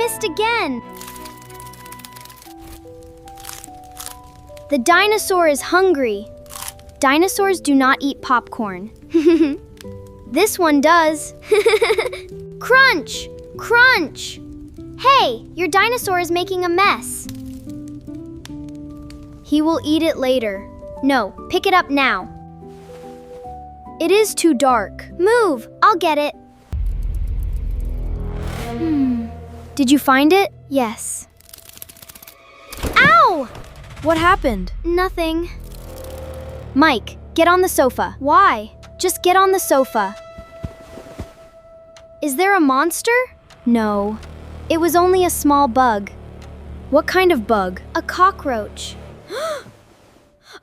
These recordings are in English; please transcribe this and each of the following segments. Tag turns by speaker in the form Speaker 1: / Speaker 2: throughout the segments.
Speaker 1: missed again. The dinosaur is hungry. Dinosaurs do not eat popcorn. This one does. Crunch! Crunch! Hey, your dinosaur is making a mess. He will eat it later. No, pick it up now. It is too dark. Move, I'll get it. Did you find it? Yes. Ow!
Speaker 2: What happened?
Speaker 1: Nothing. Mike, get on the sofa. Why? Just get on the sofa. Is there a monster? No. It was only a small bug.
Speaker 2: What kind of bug?
Speaker 1: A cockroach.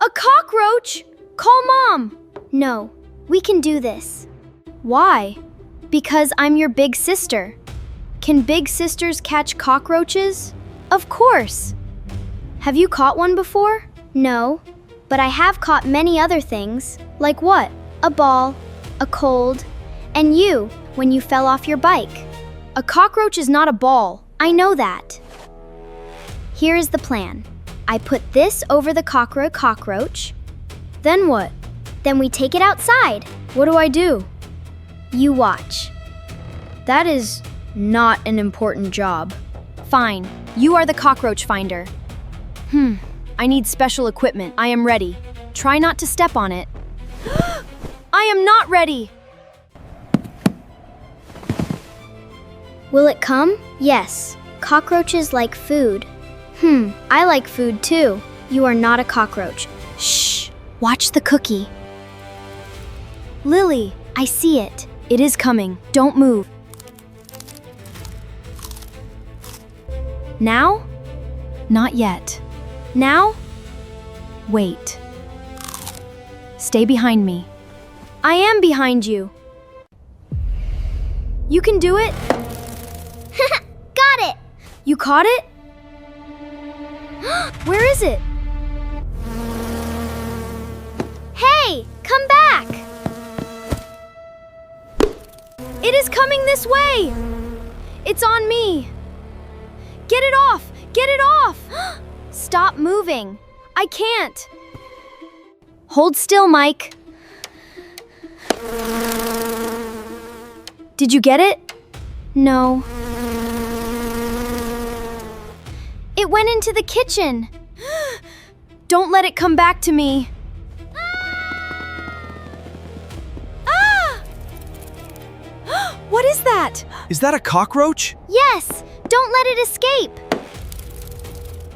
Speaker 2: A cockroach? Call Mom!
Speaker 1: No, we can do this.
Speaker 2: Why?
Speaker 1: Because I'm your big sister.
Speaker 2: Can big sisters catch cockroaches?
Speaker 1: Of course.
Speaker 2: Have you caught one before?
Speaker 1: No, but I have caught many other things.
Speaker 2: Like what?
Speaker 1: A ball, a cold, and you when you fell off your bike.
Speaker 2: A cockroach is not a ball.
Speaker 1: I know that. Here is the plan. I put this over the cockroach.
Speaker 2: Then what?
Speaker 1: Then we take it outside.
Speaker 2: What do I do?
Speaker 1: You watch.
Speaker 2: That is not an important job. Fine, you are the cockroach finder. I need special equipment. I am ready. Try not to step on it. I am not ready!
Speaker 1: Will it come? Yes. Cockroaches like food. I like food too. You are not a cockroach. Shh! Watch the cookie.
Speaker 2: Lily,
Speaker 1: I see it.
Speaker 2: it is coming. Don't move. Now? Not yet. Now? Wait. Stay behind me. I am behind you. You can do it?
Speaker 1: Got it!
Speaker 2: You caught it? Where is it?
Speaker 1: Hey, come back!
Speaker 2: It is coming this way! It's on me! Get it off! Get it off!
Speaker 1: Stop moving.
Speaker 2: I can't. Hold still, Mike. Did you get it?
Speaker 1: No. It went into the kitchen.
Speaker 2: Don't let it come back to me. Ah! What is that?
Speaker 3: Is that a cockroach?
Speaker 1: Yes, don't let it escape.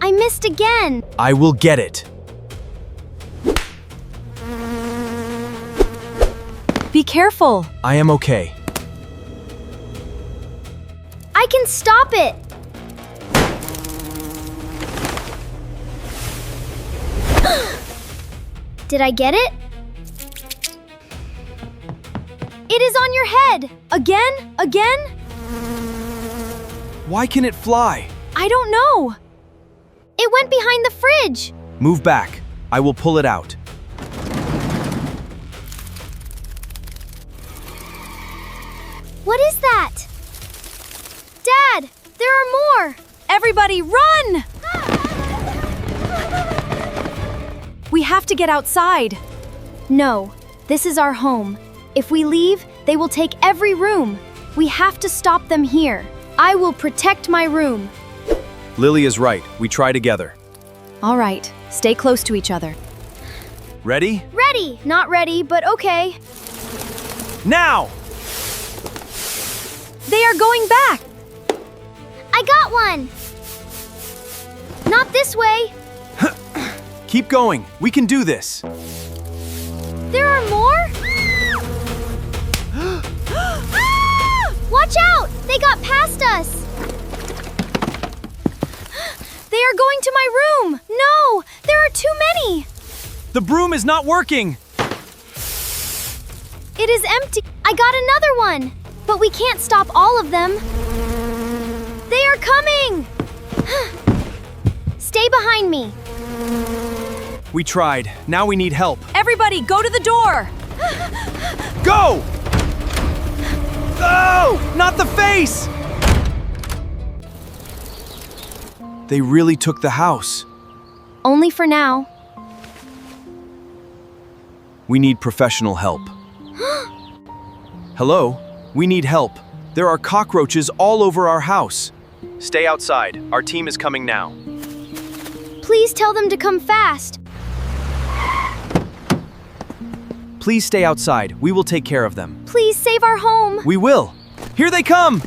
Speaker 1: I missed again.
Speaker 3: I will get it.
Speaker 2: Be careful.
Speaker 3: I am okay.
Speaker 1: I can stop it. Did I get it? It is on your head.
Speaker 2: Again? Again?
Speaker 3: Why can it fly?
Speaker 2: I don't know.
Speaker 1: It went behind the fridge.
Speaker 3: Move back. I will pull it out.
Speaker 1: What is that? Dad, there are more.
Speaker 2: Everybody, run! We have to get outside. No, this is our home. If we leave, they will take every room. We have to stop them here. I will protect my room.
Speaker 3: Lily is right. We try together.
Speaker 2: All right, stay close to each other.
Speaker 3: Ready?
Speaker 1: Ready.
Speaker 2: Not ready, but okay.
Speaker 3: Now!
Speaker 2: They are going back.
Speaker 1: I got one. Not this way.
Speaker 3: Keep going. We can do this.
Speaker 1: There are more? Ah! Watch out! They got past us.
Speaker 2: They are going to my room. No, there are too many.
Speaker 3: The broom is not working.
Speaker 2: It is empty.
Speaker 1: I got another one. But we can't stop all of them.
Speaker 2: They are coming.
Speaker 1: Stay behind me.
Speaker 3: We tried. Now we need help.
Speaker 2: Everybody, go to the door.
Speaker 3: Go! Oh! Not the face! They really took the house.
Speaker 2: Only for now.
Speaker 3: We need professional help. Hello? We need help. There are cockroaches all over our house. Stay outside. Our team is coming now.
Speaker 1: Please tell them to come fast.
Speaker 3: Please stay outside. We will take care of them.
Speaker 1: Please save our home.
Speaker 3: We will. Here they come!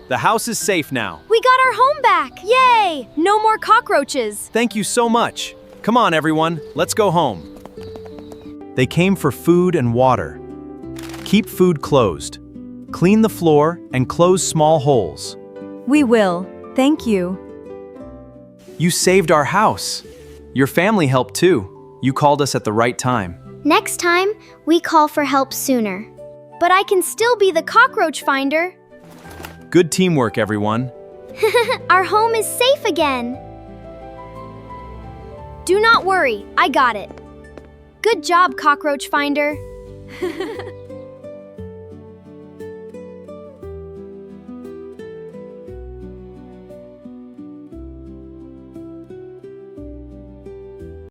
Speaker 3: The house is safe now.
Speaker 2: We got our home back! Yay! No more cockroaches!
Speaker 3: Thank you so much. Come on, everyone. Let's go home. They came for food and water. Keep food closed. Clean the floor and close small holes.
Speaker 2: We will. Thank you.
Speaker 3: You saved our house. Your family helped too. You called us at the right time.
Speaker 1: Next time, we call for help sooner.
Speaker 2: But I can still be the cockroach finder.
Speaker 3: Good teamwork, everyone.
Speaker 1: Our home is safe again.
Speaker 2: Do not worry, I got it. Good job, cockroach finder.